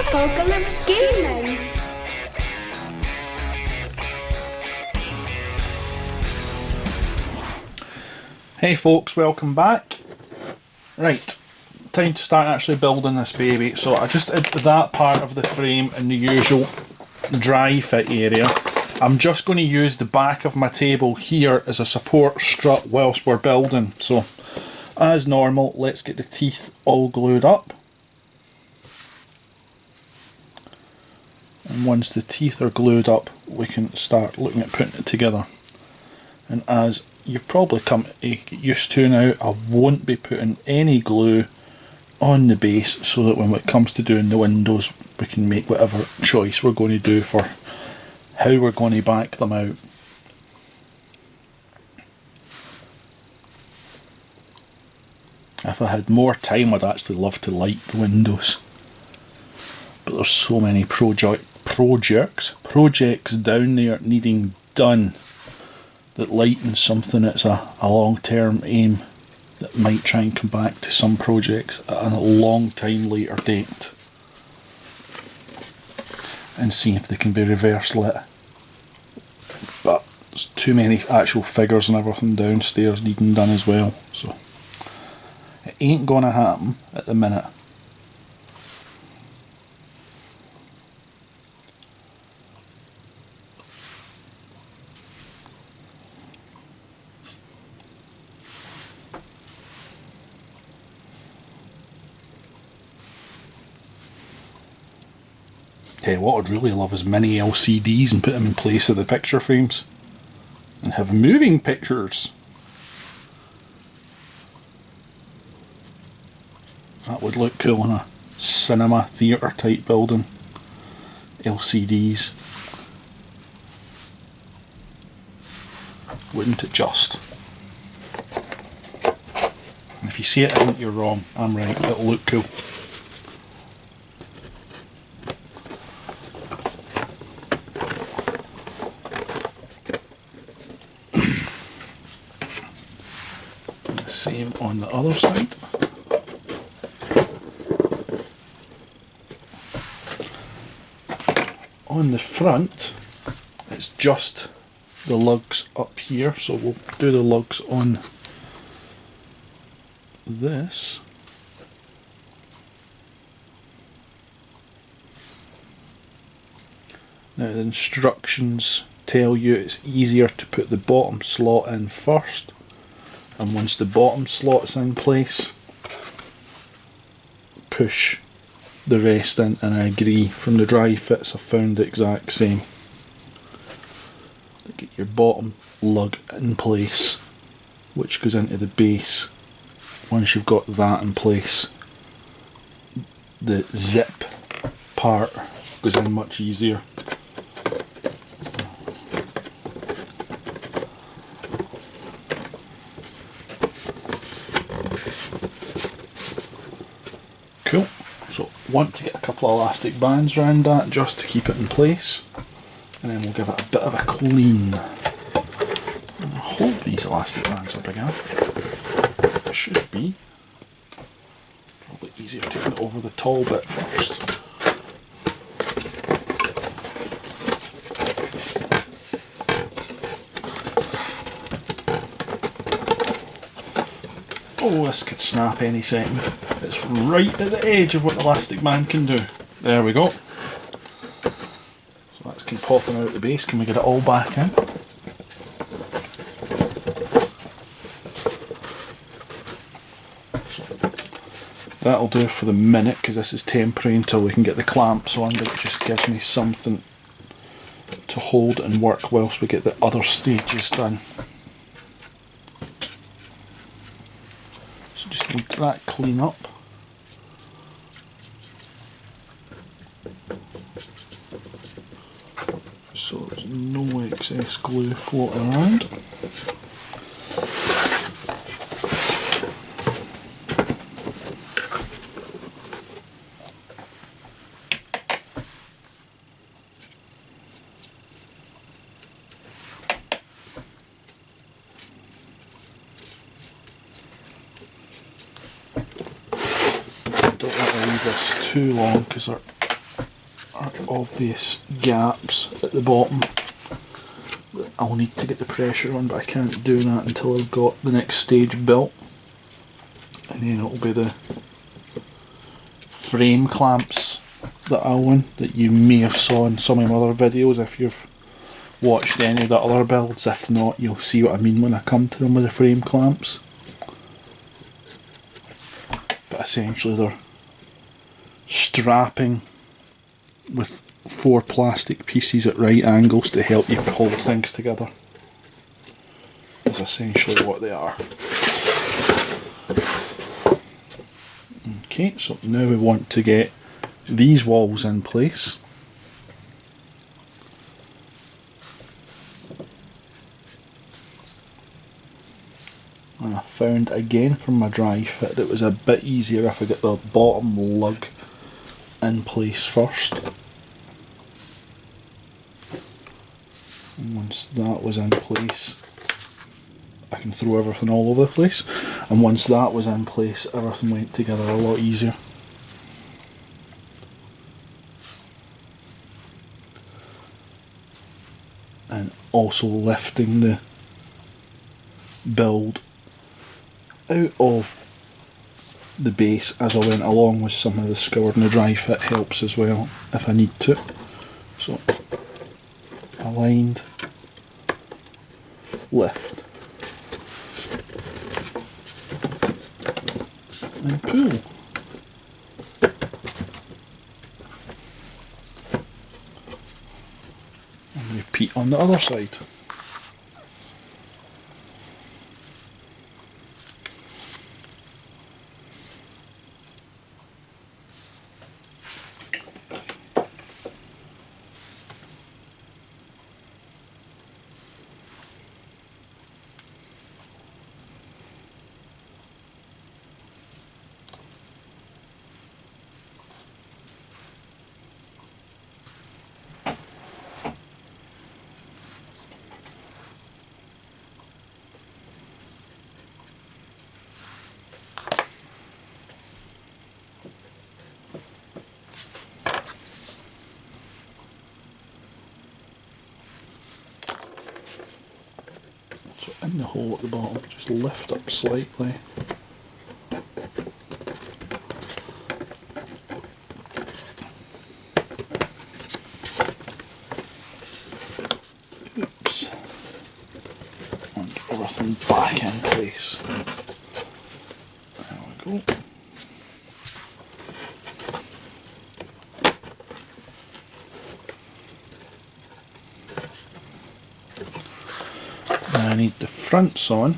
Apocalypse Gaming. Hey folks, welcome back. Right, time to start actually building this baby. So I just did that part of the frame in the usual dry fit area. I'm just going to use the back of my table here as a support strut whilst we're building. So as normal, let's get the teeth all glued up. And once the teeth are glued up, we can start looking at putting it together. And as you've probably come to get used to now, I won't be putting any glue on the base so that when it comes to doing the windows, we can make whatever choice we're going to do for how we're going to back them out. If I had more time, I'd actually love to light the windows. But there's so many projects down there needing done that lighting something that's a long-term aim that might try and come back to some projects at a long time later date and see if they can be reverse lit. But there's too many actual figures and everything downstairs needing done as well, so it ain't gonna happen at the minute. Hey, what I'd really love is mini LCDs and put them in place of the picture frames and have moving pictures. That would look cool in a cinema theatre type building. LCDs. Wouldn't it just? And if you see it isn't, you're wrong. I'm right, it'll look cool. Same on the other side. On the front, it's just the lugs up here, so we'll do the lugs on this. Now the instructions tell you it's easier to put the bottom slot in first. And once the bottom slot's in place, push the rest in, and I agree, from the dry fits I've found the exact same. Get your bottom lug in place, which goes into the base. Once you've got that in place, the zip part goes in much easier. Cool, so want to get a couple of elastic bands around that just to keep it in place, and then we'll give it a bit of a clean. I hope these elastic bands are big enough. It should be. Probably easier taking it over the tall bit first. Oh, this could snap any second. It's right at the edge of what the elastic band can do. There we go. So that's popping out the base. Can we get it all back in? That'll do for the minute, because this is temporary until we can get the clamps on, but it just gives me something to hold and work whilst we get the other stages done. So just need that clean up. So there's no excess glue floating around. Don't want to leave this too long because our are obvious gaps at the bottom. I'll need to get the pressure on, but I can't do that until I've got the next stage built. And then it'll be the frame clamps that I'll win, that you may have saw in some of my other videos if you've watched any of the other builds. If not, you'll see what I mean when I come to them with the frame clamps. But essentially they're strapping with 4 plastic pieces at right angles to help you pull things together. That's essentially what they are. Okay, so now we want to get these walls in place. And I found again from my dry fit it was a bit easier if I get the bottom lug in place first. And once that was in place, I can throw everything all over the place. And once that was in place, everything went together a lot easier. And also lifting the build out of the base as I went along with some of the scoured and the dry fit helps as well if I need to. So aligned, lift and pull. And repeat on the other side. In the hole at the bottom, just lift up slightly. Oops. And get everything back in place. There we go. I need the fronts on,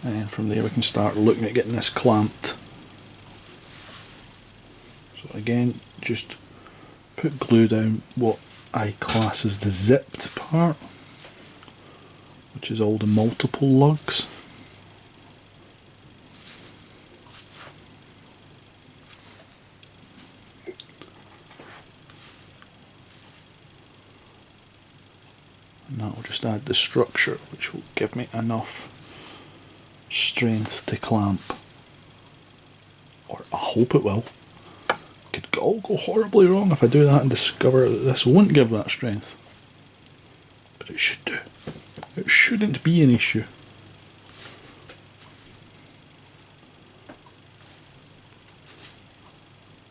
and then from there we can start looking at getting this clamped. So again, just put glue down what I class as the zipped part, which is all the multiple lugs. And that will just add the structure, which will give me enough strength to clamp. Or I hope it will. Could all go horribly wrong if I do that and discover that this won't give that strength. But it should do. It shouldn't be an issue.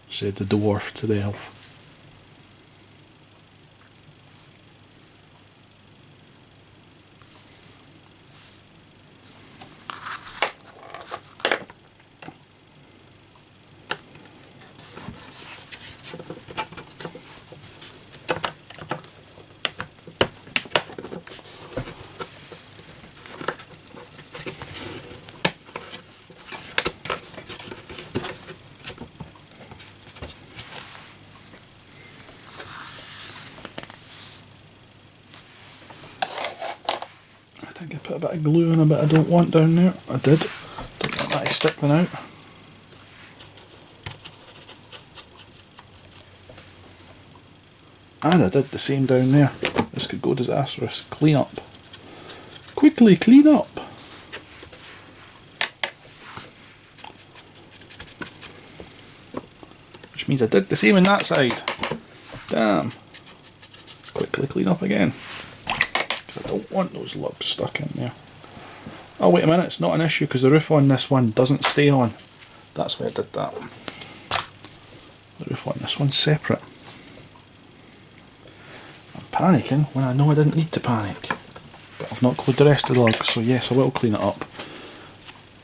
Said the dwarf to the elf. I think I put a bit of glue and a bit I don't want down there. I did. Don't want that to stick one out. And I did the same down there. This could go disastrous. Clean up. Quickly clean up. Which means I did the same on that side. Damn. Quickly clean up again. Because I don't want those lugs stuck in there. Oh wait a minute, it's not an issue because the roof on this one doesn't stay on. That's why I did that. The roof on this one's separate. I'm panicking when I know I didn't need to panic. But I've not glued the rest of the lugs, so yes, I will clean it up.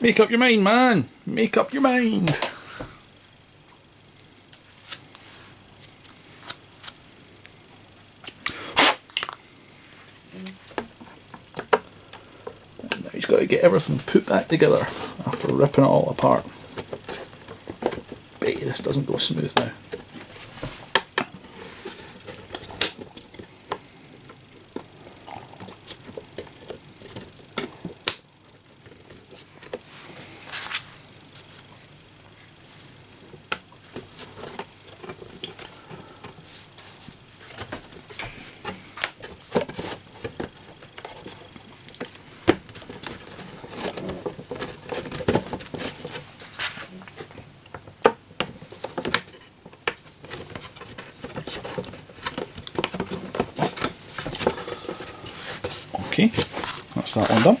Make up your mind, man! Make up your mind! And now he's got to get everything put back together after ripping it all apart. Bet you this doesn't go smooth now. Okay, that's that one done.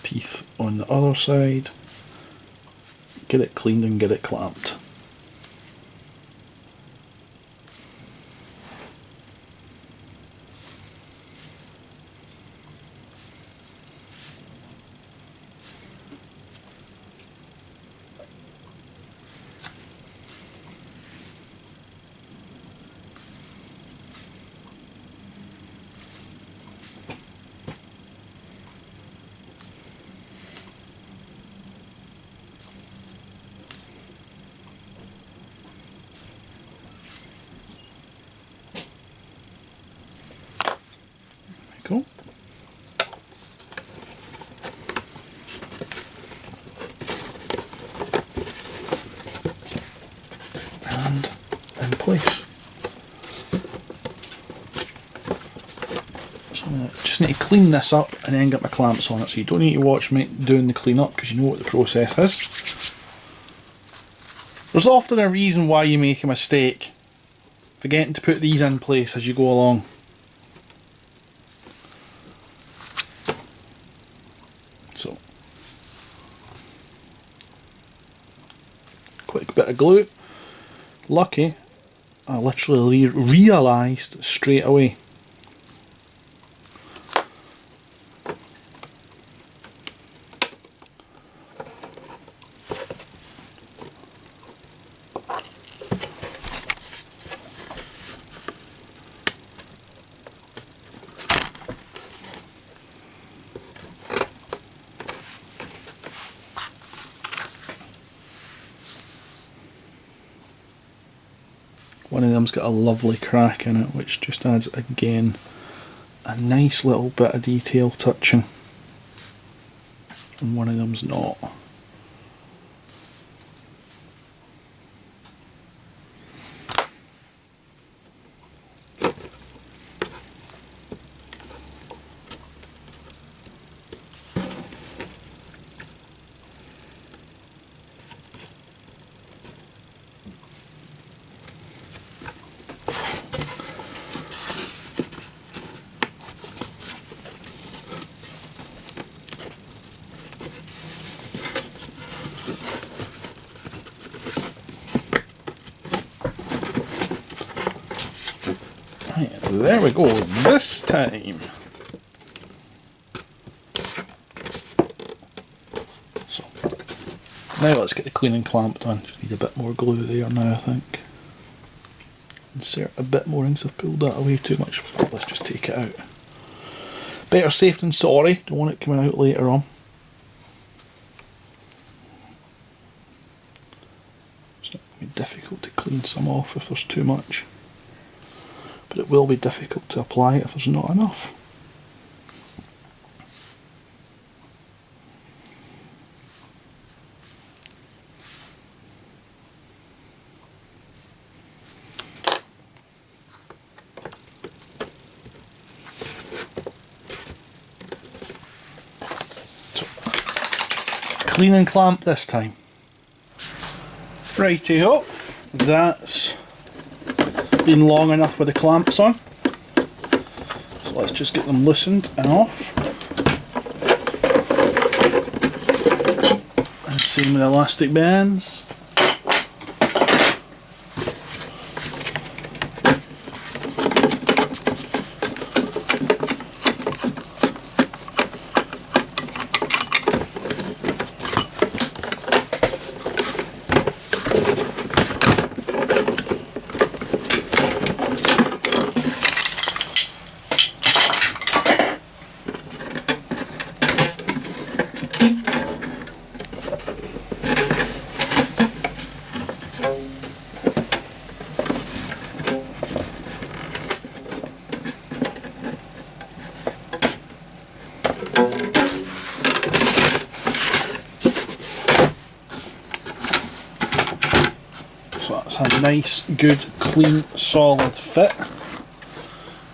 Teeth on the other side. Get it cleaned and get it clamped. Cool. And in place. So I just need to clean this up and then get my clamps on it, so you don't need to watch me doing the clean up because you know what the process is. There's often a reason why you make a mistake, forgetting to put these in place as you go along. So, quick bit of glue. Lucky, I literally realised straight away. One of them's got a lovely crack in it, which just adds, again, a nice little bit of detail touching. And one of them's not. Right, there we go, this time. So, now let's get the cleaning clamp done. Just need a bit more glue there now, I think. Insert a bit more ink, so I've pulled that away too much. Let's just take it out. Better safe than sorry, don't want it coming out later on. It's not going to be difficult to clean some off if there's too much. But it will be difficult to apply if there's not enough. So, clean and clamp this time. Righty-ho, that's been long enough with the clamps on. So let's just get them loosened and off. And same with the elastic bands. So that's a nice, good, clean, solid fit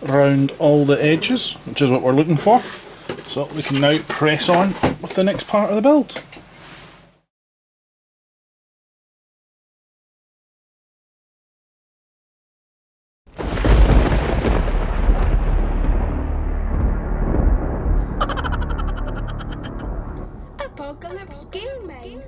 around all the edges, which is what we're looking for. So we can now press on with the next part of the build. Apocalypse Gaming.